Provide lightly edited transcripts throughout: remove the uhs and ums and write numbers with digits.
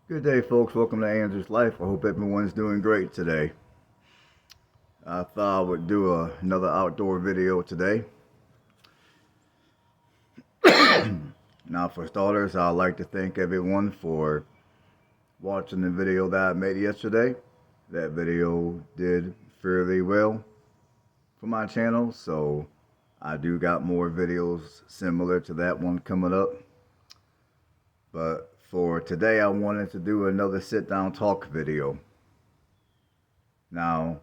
Good day, folks. Welcome to Andrew's Life. I hope everyone's doing great today. I thought I would do another outdoor video today. Now, for starters, I'd like to thank everyone for watching the video that I made yesterday. That video did fairly well for my channel, so I do got more videos similar to that one coming up. But for today, I wanted to do another sit-down talk video. Now,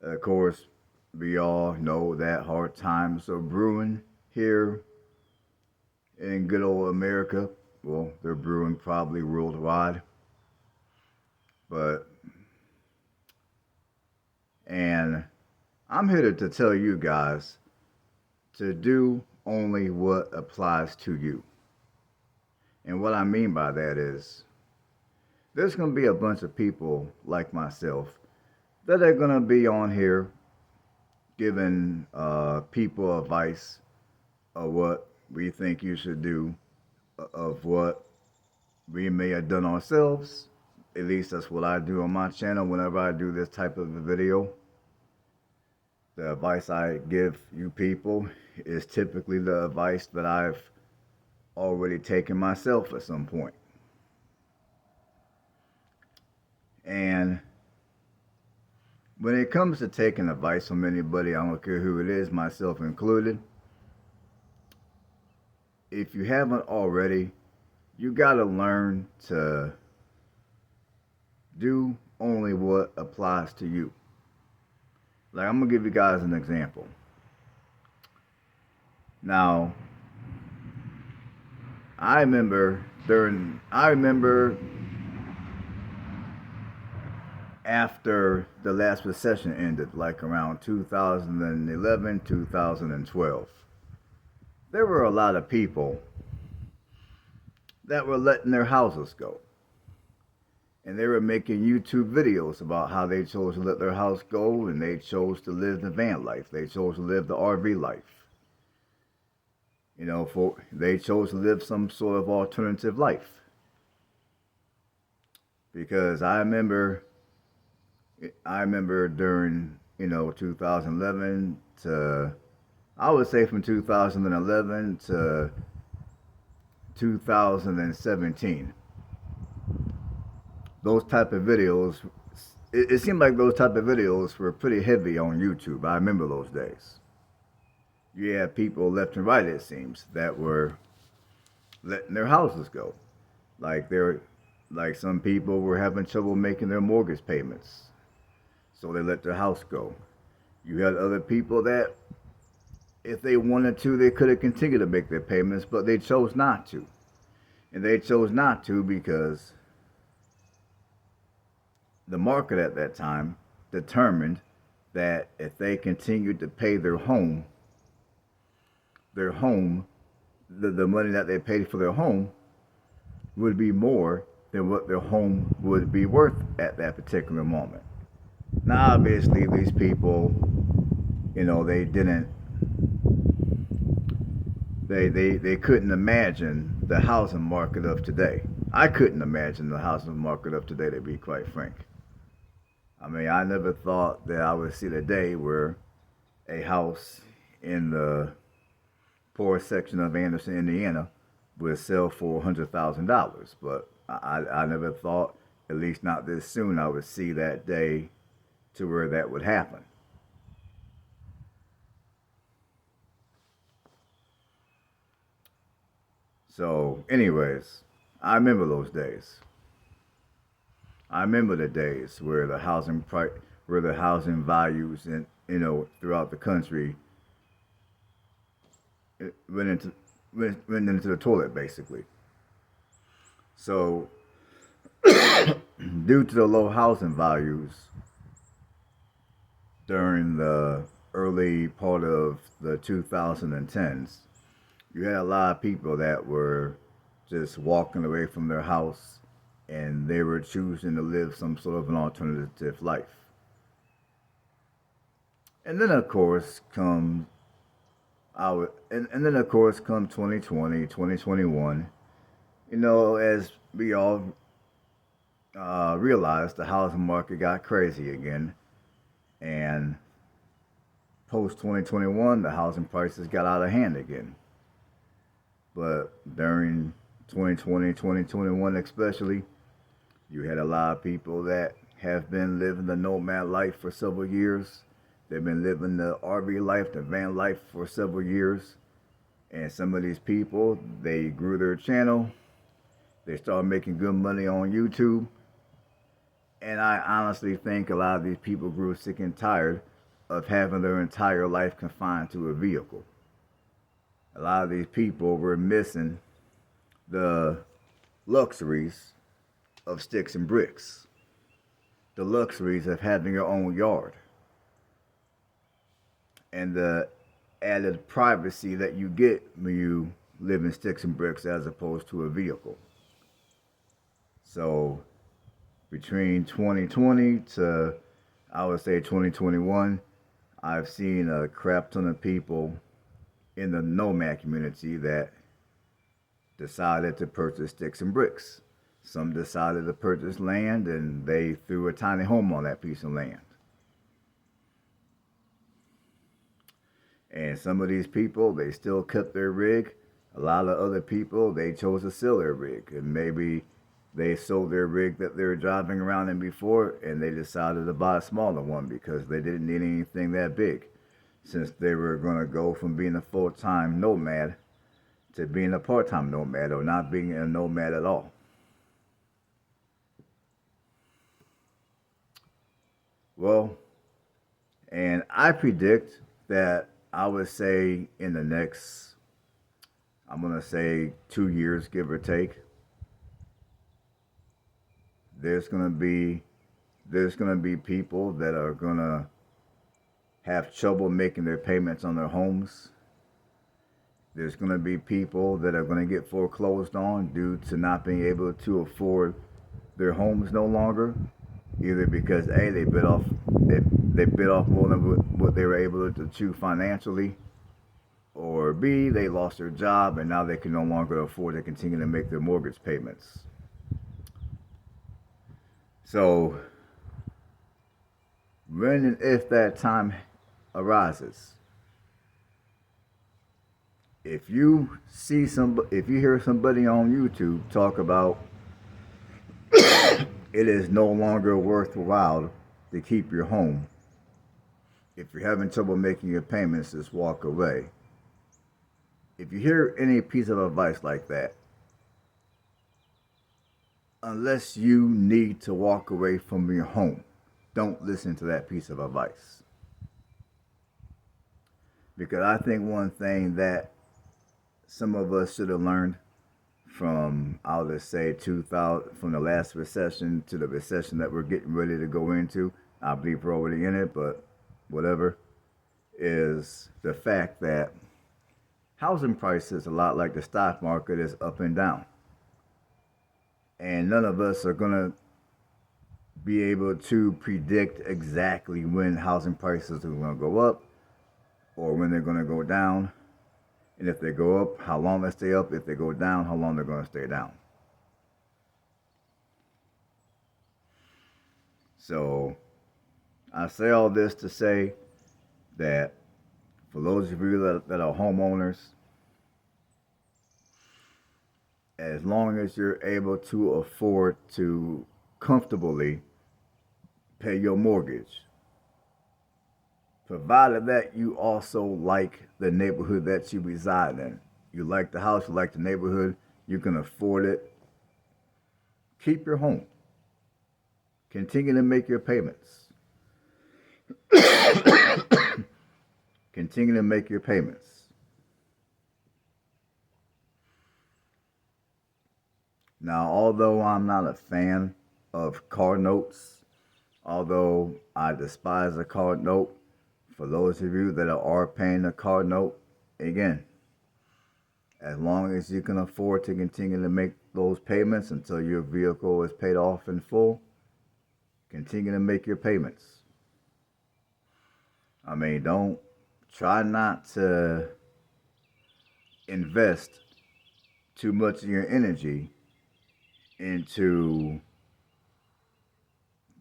of course, we all know that hard times are brewing here in good old America. Well, they're brewing probably worldwide. But, and I'm here to tell you guys to do only what applies to you. And what I mean by that is, there's going to be a bunch of people like myself that are going to be on here giving people advice of what we think you should do, of what we may have done ourselves. At least that's what I do on my channel whenever I do this type of a video. The advice I give you people is typically the advice that I've already taken myself at some point. And when it comes to taking advice from anybody, I don't care who it is, myself included, if you haven't already, you gotta learn to do only what applies to you. Like, I'm gonna give you guys an example. Now, I remember after the last recession ended, like around 2011, 2012, there were a lot of people that were letting their houses go. And they were making YouTube videos about how they chose to let their house go, and they chose to live the van life. They chose to live the RV life. You know, they chose to live some sort of alternative life. Because I remember during, 2011 to, I would say from 2011 to 2017, those type of videos, it seemed like those type of videos were pretty heavy on YouTube. I remember those days. You had people left and right, it seems, that were letting their houses go. Like some people were having trouble making their mortgage payments, so they let their house go. You had other people that, if they wanted to, they could have continued to make their payments, but they chose not to. And they chose not to because the market at that time determined that if they continued to pay their home, the money that they paid for their home would be more than what their home would be worth at that particular moment. Now, obviously, these people, they didn't, they couldn't imagine the housing market of today. I couldn't imagine the housing market of today, to be quite frank. I mean, I never thought that I would see the day where a house in the poor section of Anderson, Indiana, would sell for $100,000. But I never thought, at least not this soon, I would see that day to where that would happen. So, anyways, I remember those days. I remember the days where the housing values in throughout the country went into the toilet, basically. So, due to the low housing values during the early part of the 2010s, you had a lot of people that were just walking away from their house, and they were choosing to live some sort of an alternative life. And then of course come and then of course come 2020, 2021, as we all realized the housing market got crazy again, and post 2021, the housing prices got out of hand again. But during 2020, 2021 especially, you had a lot of people that have been living the nomad life for several years. They've been living the RV life, the van life for several years. And some of these people, they grew their channel. They started making good money on YouTube. And I honestly think a lot of these people grew sick and tired of having their entire life confined to a vehicle. A lot of these people were missing the luxuries of sticks and bricks, the luxuries of having your own yard, and the added privacy that you get when you live in sticks and bricks as opposed to a vehicle. So between 2020 to, I would say, 2021, I've seen a crap ton of people in the nomad community that decided to purchase sticks and bricks. Some decided to purchase land and they threw a tiny home on that piece of land. And some of these people, they still kept their rig. A lot of other people, they chose to sell their rig. And maybe they sold their rig that they were driving around in before and they decided to buy a smaller one because they didn't need anything that big. Since they were going to go from being a full-time nomad to being a part-time nomad or not being a nomad at all. Well, and I predict that I would say in the next, I'm going to say 2 years, give or take, there's going to be people that are going to have trouble making their payments on their homes. There's going to be people that are going to get foreclosed on due to not being able to afford their homes no longer, either because A, they bit off more than what they were able to chew financially, or B, they lost their job and now they can no longer afford to continue to make their mortgage payments. So when and if that time arises, if you hear somebody on YouTube talk about it is no longer worthwhile to keep your home, if you're having trouble making your payments, just walk away. If you hear any piece of advice like that, unless you need to walk away from your home, don't listen to that piece of advice. Because I think one thing that some of us should have learned from, I'll just say, 2000, from the last recession to the recession that we're getting ready to go into, I believe we're already in it, but whatever, is the fact that housing prices, a lot like the stock market, is up and down. And none of us are going to be able to predict exactly when housing prices are going to go up or when they're going to go down. And if they go up, how long they stay up. If they go down, how long they're going to stay down. So I say all this to say that for those of you that are homeowners, as long as you're able to afford to comfortably pay your mortgage, provided that you also like the neighborhood that you reside in. You like the house, you like the neighborhood, you can afford it. Keep your home. Continue to make your payments. Continue to make your payments. Now, although I'm not a fan of car notes, although I despise a car note, for those of you that are paying a car note, again, as long as you can afford to continue to make those payments until your vehicle is paid off in full, continue to make your payments. I mean, don't try not to invest too much of your energy into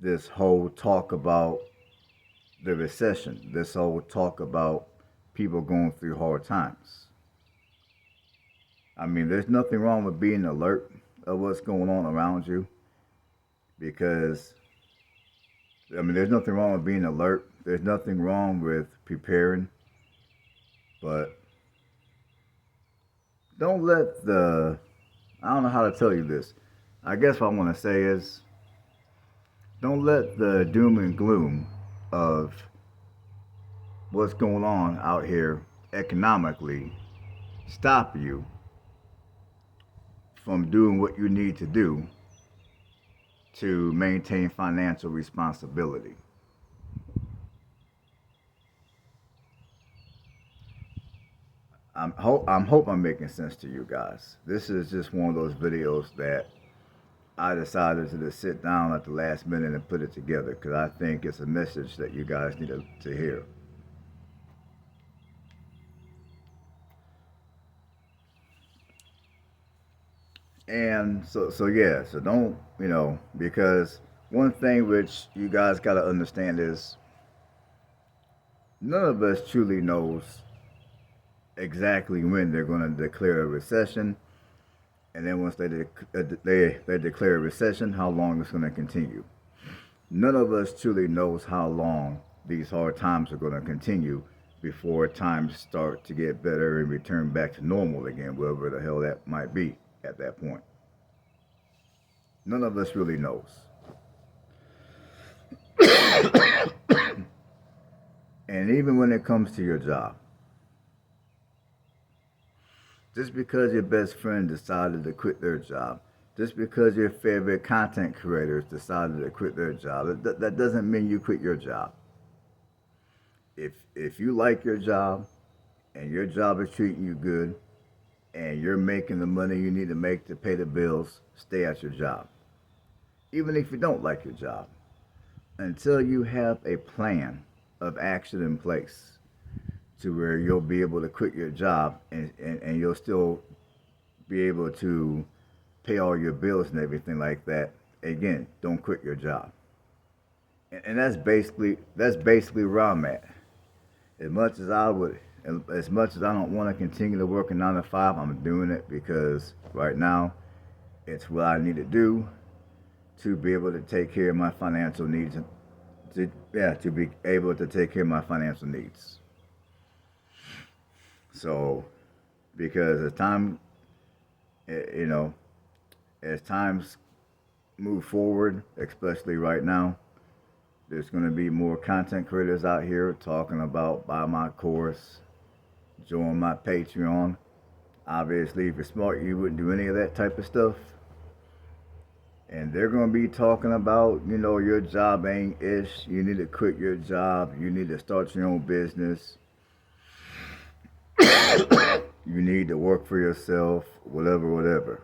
this whole talk about the recession, this whole talk about people going through hard times. I mean, there's nothing wrong with being alert of what's going on around you because, I mean, there's nothing wrong with being alert. There's nothing wrong with preparing, but don't let I don't know how to tell you this. I guess what I want to say is don't let the doom and gloom of what's going on out here economically stop you from doing what you need to do to maintain financial responsibility. Hope I'm making sense to you guys. This is just one of those videos that I decided to just sit down at the last minute and put it together because I think it's a message that you guys need to hear. And so yeah, so don't, because one thing which you guys got to understand is none of us truly knows exactly when they're going to declare a recession, and then once they declare a recession, how long it's going to continue. None of us truly knows how long these hard times are going to continue before times start to get better and return back to normal again, wherever the hell that might be at that point. None of us really knows. And even when it comes to your job, just because your best friend decided to quit their job, just because your favorite content creators decided to quit their job, that doesn't mean you quit your job. If you like your job and your job is treating you good and you're making the money you need to make to pay the bills, stay at your job. Even if you don't like your job, until you have a plan of action in place to where you'll be able to quit your job and you'll still be able to pay all your bills and everything like that. Again, don't quit your job. And that's basically where I'm at. As much as I don't want to continue to work a 9 to 5, I'm doing it because right now it's what I need to do to be able to take care of my financial needs. To be able to take care of my financial needs. So, because as times move forward, especially right now, there's going to be more content creators out here talking about buy my course, join my Patreon. Obviously, if you're smart, you wouldn't do any of that type of stuff. And they're going to be talking about, your job ain't ish. You need to quit your job. You need to start your own business. You need to work for yourself, whatever.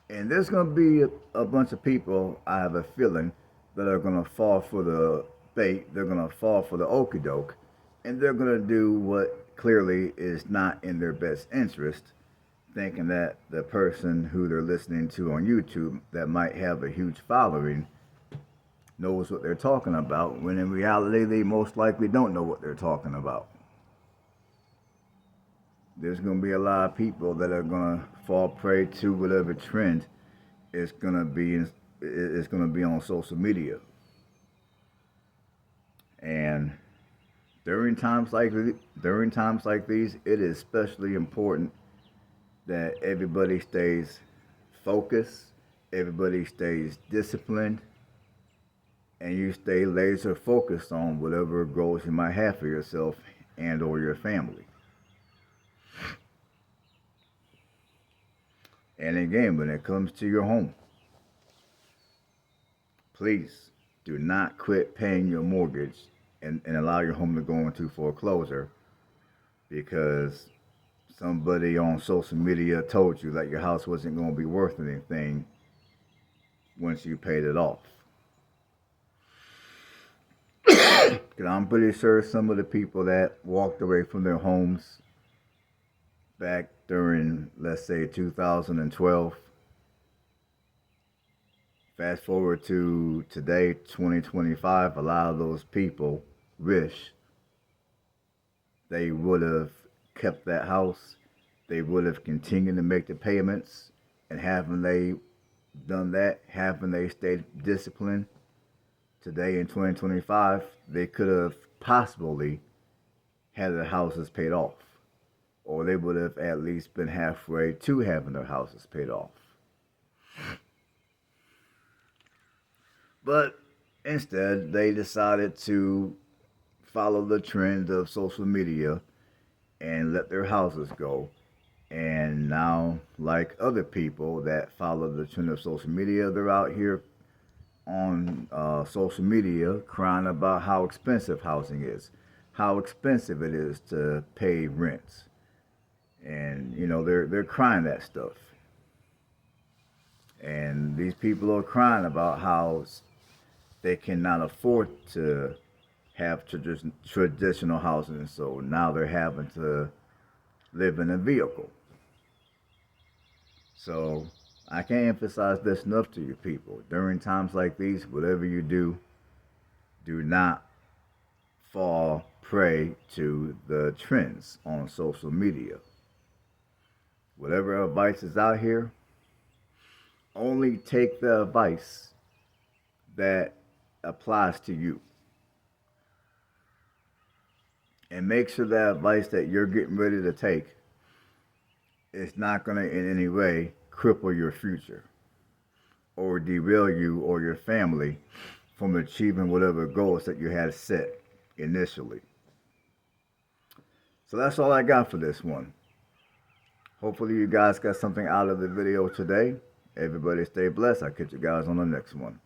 And there's going to be a bunch of people, I have a feeling, that are going to fall for the bait. They're going to fall for the okie doke. And they're going to do what clearly is not in their best interest, thinking that the person who they're listening to on YouTube that might have a huge following knows what they're talking about, when in reality they most likely don't know what they're talking about. There's going to be a lot of people that are going to fall prey to whatever trend is going to be on social media. And during times like these, it is especially important that everybody stays focused, everybody stays disciplined, and you stay laser focused on whatever goals you might have for yourself and or your family. And again, when it comes to your home, please do not quit paying your mortgage and allow your home to go into foreclosure because somebody on social media told you that your house wasn't going to be worth anything once you paid it off. Because I'm pretty sure some of the people that walked away from their homes back during, let's say, 2012, Fast forward to today, 2025, a lot of those people wish they would have kept that house. They would have continued to make the payments. And haven't they done that, haven't they stayed disciplined, today in 2025, they could have possibly had their houses paid off. Or they would have at least been halfway to having their houses paid off. But instead, they decided to follow the trend of social media and let their houses go. And now, like other people that follow the trend of social media, they're out here on social media crying about how expensive housing is, how expensive it is to pay rents. And, you know, they're crying that stuff. And these people are crying about how they cannot afford to have traditional housing, so now they're having to live in a vehicle. So I can't emphasize this enough to you people. During times like these, whatever you do, do not fall prey to the trends on social media. Whatever advice is out here, only take the advice that applies to you. And make sure that advice that you're getting ready to take is not going to in any way cripple your future or derail you or your family from achieving whatever goals that you had set initially. So that's all I got for this one. Hopefully you guys got something out of the video today. Everybody stay blessed. I'll catch you guys on the next one.